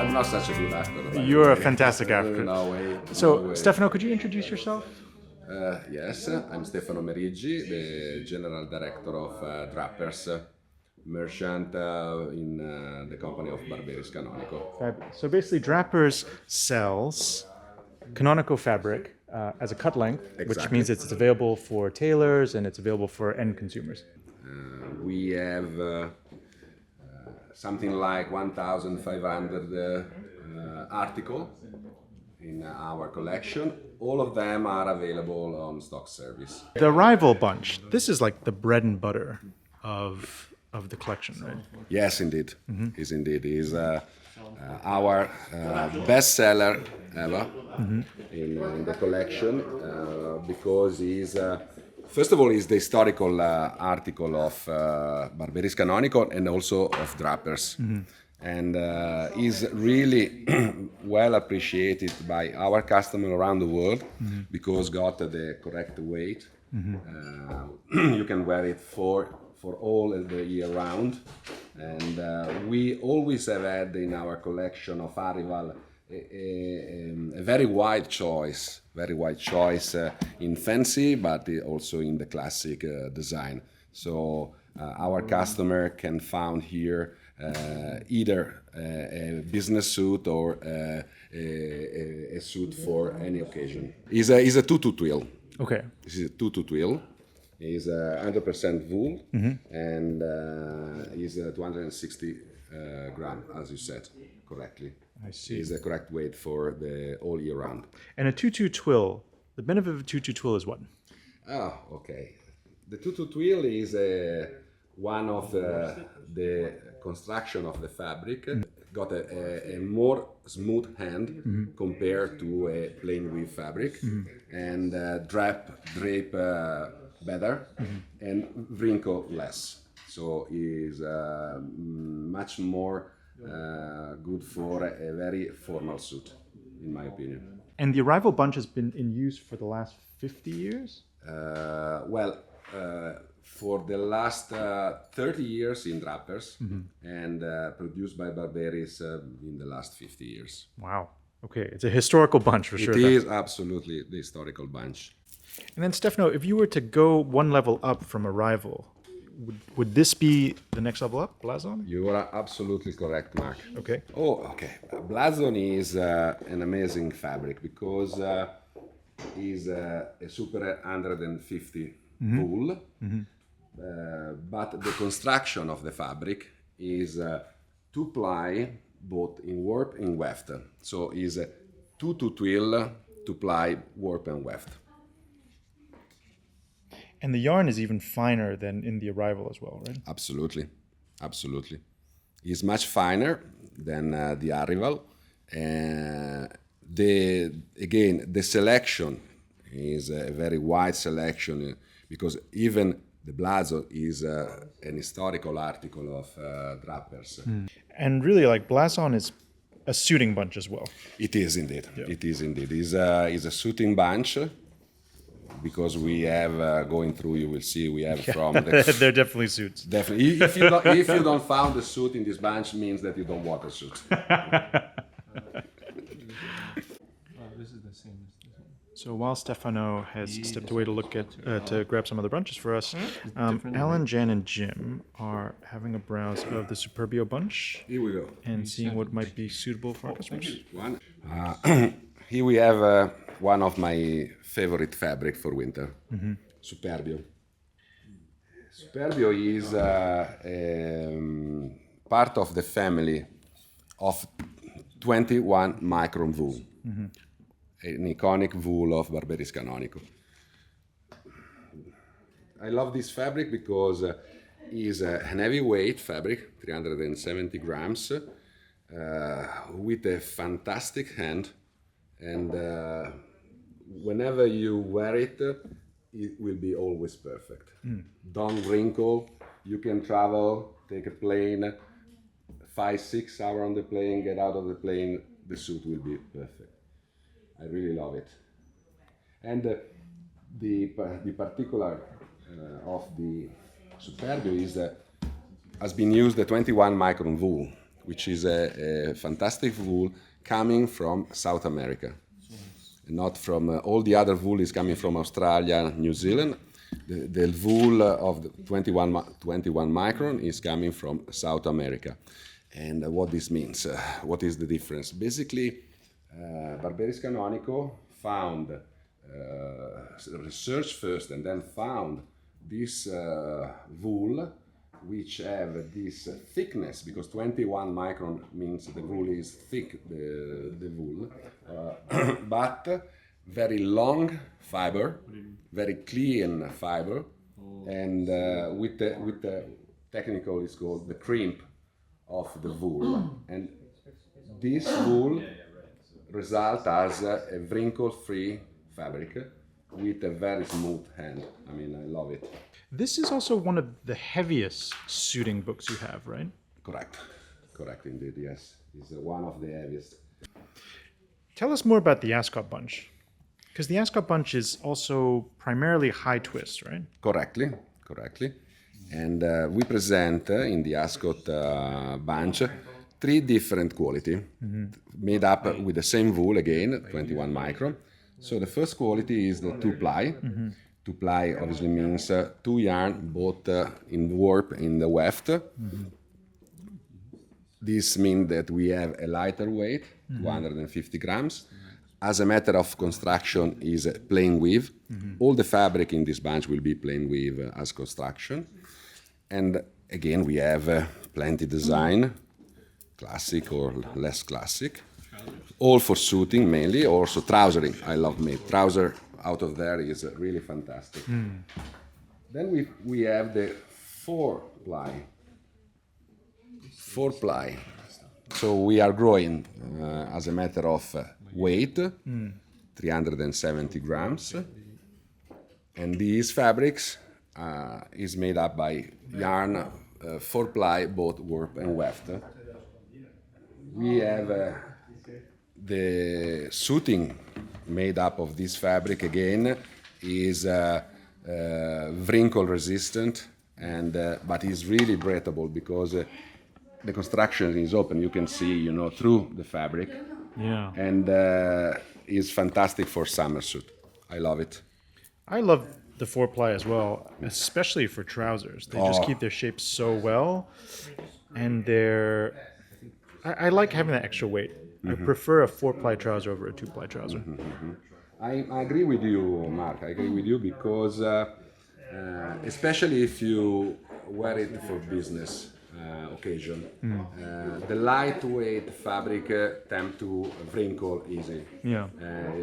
I'm not such a good actor. You're a fantastic actor. No way. So, no way. Stefano, could you introduce yourself? Yes, I'm Stefano Meriggi, the General Director of Drapers, merchant in the company of Barberis Canonico. Fabulous. So basically, Drapers sells Canonico fabric as a cut length, which Exactly. means it's available for tailors and it's available for end consumers. We have something like 1,500 articles in our collection. All of them are available on stock service. The Arrival bunch, this is like the bread and butter of the collection, right? Yes, indeed. Is indeed. Is our best seller ever in the collection because he's first of all is the historical article of Barberis Canonico and also of Drapers. And is really well appreciated by our customer around the world because got the correct weight. You can wear it for all the year round, and we always have had in our collection of Arrival a very wide choice in fancy, but also in the classic design. So our customer can find here either a business suit or a suit for any occasion. Is a tutu twill. Okay. This is a tutu twill. Is 100% wool and is 260 gram, as you said correctly. I see. Is the correct weight for the all year round. And a tutu twill, the benefit of a tutu twill is what? Oh, okay. The tutu twill is one of the construction of the fabric. Got a more smooth hand compared to a plain weave fabric, and drape better and wrinkle less. So is much more good for a very formal suit, in my opinion. And the Arrival bunch has been in use for the last 50 years? For the last 30 years in Drapers and produced by Barberis in the last 50 years. Wow. Okay, it's a historical bunch for sure. It is absolutely the historical bunch. And then, Stefano, if you were to go one level up from Arrival, would this be the next level up, Blazon? You are absolutely correct, Mark. Okay. Oh, okay. Blazon is an amazing fabric because is a super 150 wool, but the construction of the fabric is 2-ply both in warp and weft. So is a 2-to-twill 2-ply warp and weft. And the yarn is even finer than in the Arrival as well, right? Absolutely. It's much finer than the Arrival. The selection is a very wide selection because even the Blazon is an historical article of Drapers. And really, like, Blazon is a suiting bunch as well. It is indeed. Yeah. It is indeed. It's a suiting bunch because we have going through. You will see we have from the, They're definitely suits. definitely. If you don't found a suit in this bunch, means that you don't want a suit. This is the same as this one. So while Stefano has stepped away to look at to grab some other bunches for us, different, Alan, Jan, and Jim are having a browse of the Superbio bunch Here we go. and seeing what might be suitable for our customers. One. Here we have one of my favorite fabric for winter, Superbio. Superbio is part of the family of 21 micron wool, an iconic wool of Barberis Canonico. I love this fabric because it's an heavyweight fabric, 370 grams, with a fantastic hand, and whenever you wear it, it will be always perfect. Don't wrinkle. You can travel, take a plane, 5-6 hours on the plane, get out of the plane, the suit will be perfect. I really love it. And the particular of the Superbio is that has been used the 21 micron wool. which is a fantastic wool coming from South America. Not from all the other wool is coming from Australia, New Zealand. The wool of the 21 micron is coming from South America. And what this means, what is the difference? Basically, Barberis Canonico found, researched first and then found this wool which have this thickness, because 21 micron means the wool is thick, the wool, but very long fiber, very clean fiber, and with the technical is called the crimp of the wool, and this wool result as a wrinkle-free fabric with a very smooth hand. I mean, I love it. This is also one of the heaviest suiting books you have, right? Correct indeed, yes. It's one of the heaviest. Tell us more about the Ascot bunch, because the Ascot bunch is also primarily high twist, right? Correctly. And we present in the Ascot bunch 3 different quality, made up with the same wool again, 21 micron. So the first quality is the 2-ply. 2-ply obviously means 2 yarn, both in warp in the weft. This means that we have a lighter weight, 250 grams. As a matter of construction, is plain weave. All the fabric in this bunch will be plain weave as construction. And again, we have plenty design, classic or less classic. All for suiting mainly, also trousering. I love made trouser out of there is really fantastic. Then we have the 4-ply. 4-ply. So we are growing as a matter of weight, 370 grams. And these fabrics is made up by yarn, 4-ply, both warp and weft. We have the suiting made up of this fabric again is wrinkle resistant, and but is really breathable because the construction is open. You can see, through the fabric. Yeah. And is fantastic for summer suit. I love it. I love the 4-ply as well, especially for trousers. They just keep their shape so well, and I like having that extra weight. I prefer a 4-ply trouser over a 2-ply trouser. I agree with you, Mark. I agree with you because especially if you wear it for business occasion, the lightweight fabric tend to wrinkle easy. Yeah.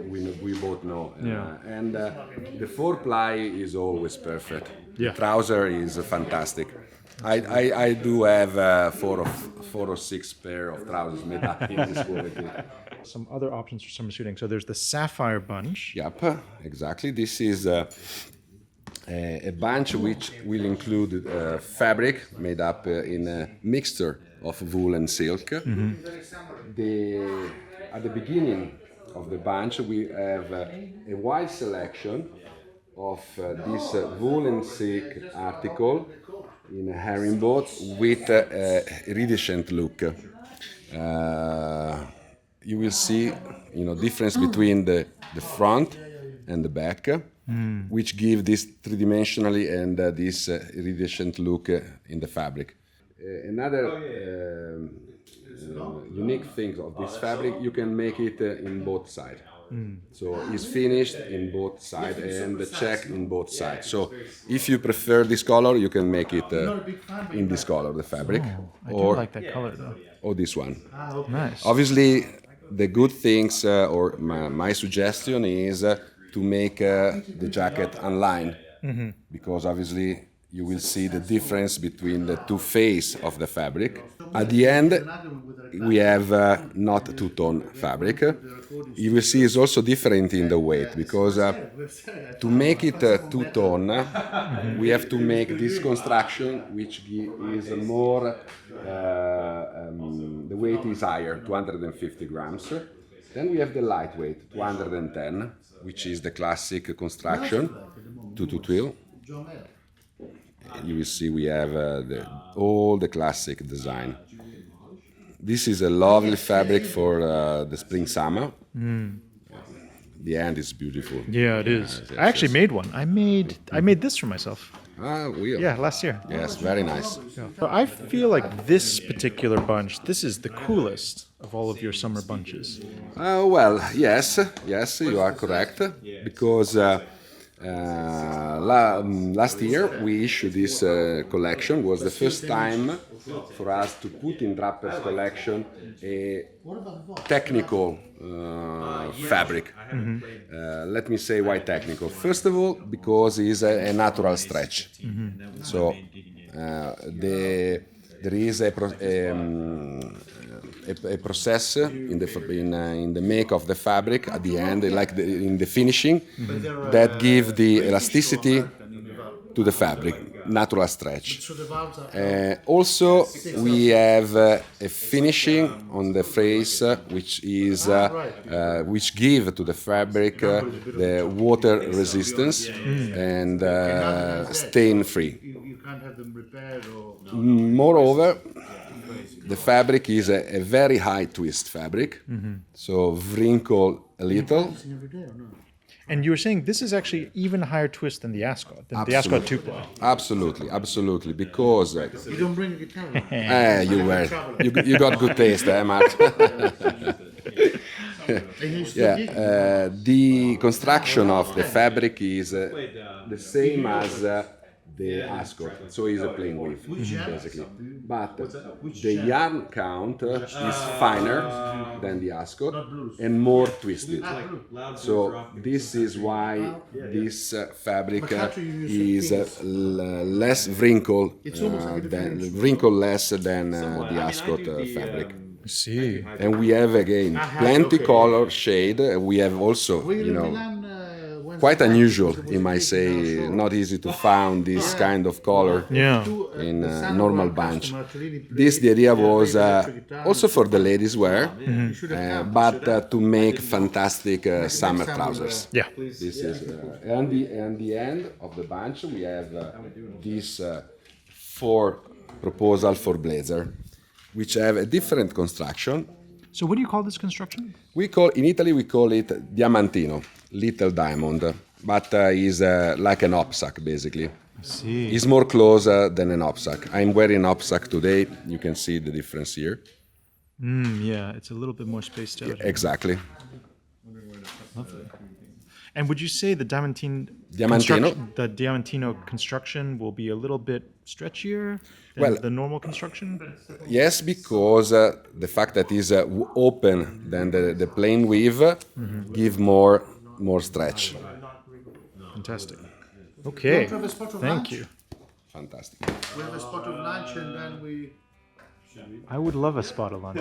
We both know. Yeah. And the 4-ply is always perfect. Yeah. The trouser is fantastic. I do have 4 or 6 pair of trousers made up in this quality. Some other options for summer suiting. So there's the Sapphire bunch. Yep, exactly. This is a bunch which will include fabric made up in a mixture of wool and silk. At the beginning of the bunch, we have a wide selection of this wool and silk article in a herringbone with a iridescent look. You will see, difference between the front and the back, which give this three-dimensionally and this iridescent look in the fabric. Another unique thing of this fabric, you can make it in both sides. So it's finished in both sides and the check in both sides. So if you prefer this color, you can make it in this color, the fabric. I do like that color though. Or this one. Nice. Obviously, the good things, or my suggestion is to make the jacket online, because obviously you will see the difference between the two faces of the fabric. At the end, we have not two-tone fabric. You will see it's also different in the weight, because to make it two-tone, we have to make this construction, which is more, the weight is higher, 250 grams. Then we have the lightweight, 210, which is the classic construction, 2-2-2. You will see we have all the classic design. This is a lovely fabric for the spring summer. The end is beautiful. Yeah, it is. Yes, I actually made one. I made this for myself. Weird. Yeah, last year. Yes, very nice. So I feel like this particular bunch, this is the coolest of all of your summer bunches. Well, yes, you are correct. Because last year we issued this collection. Was the first time for us to put in Drapers collection a technical fabric. Let me say why technical. First of all, because it's a natural stretch. So there is a process in the make of the fabric at the end, like in the finishing, that give the elasticity to the fabric, natural stretch. Also, we have a finishing on the face which is which give to the fabric the water resistance and stain free. You can't have them repaired or. Moreover, the fabric is a very high twist fabric, so wrinkle a little. Every day or no? And you were saying this is actually even higher twist than the Ascot, the Ascot 2-ply. Absolutely, because You don't bring a guitar. you got good taste, Matt? The construction of the fabric is the same as the Ascot, so it's a plain weave, basically. But the yarn count is finer than the Ascot and more twisted. So this is why this fabric is less wrinkle less than the Ascot fabric. See. And we have again plenty color shade. We have also, quite unusual, you might say, not easy to find this kind of color in a normal bunch. The idea was also for the ladies wear, but to make fantastic summer trousers. Yeah. This is and the end of the bunch we have these 4 proposal for blazer, which have a different construction. So what do you call this construction? In Italy we call it diamantino, little diamond, but is like an opsack basically. See. It's more closer than an opsack. I'm wearing an opsack today. You can see the difference here. Yeah, it's a little bit more spaced out. Exactly. Lovely. And would you say the Diamantino? Diamantino construction will be a little bit stretchier than Well, the normal construction? Yes, because the fact that it's open than the plain weave give more stretch. Fantastic. Okay. have a spot of Thank lunch? you. Fantastic. We have a spot of lunch and then we. I would love a spot of lunch.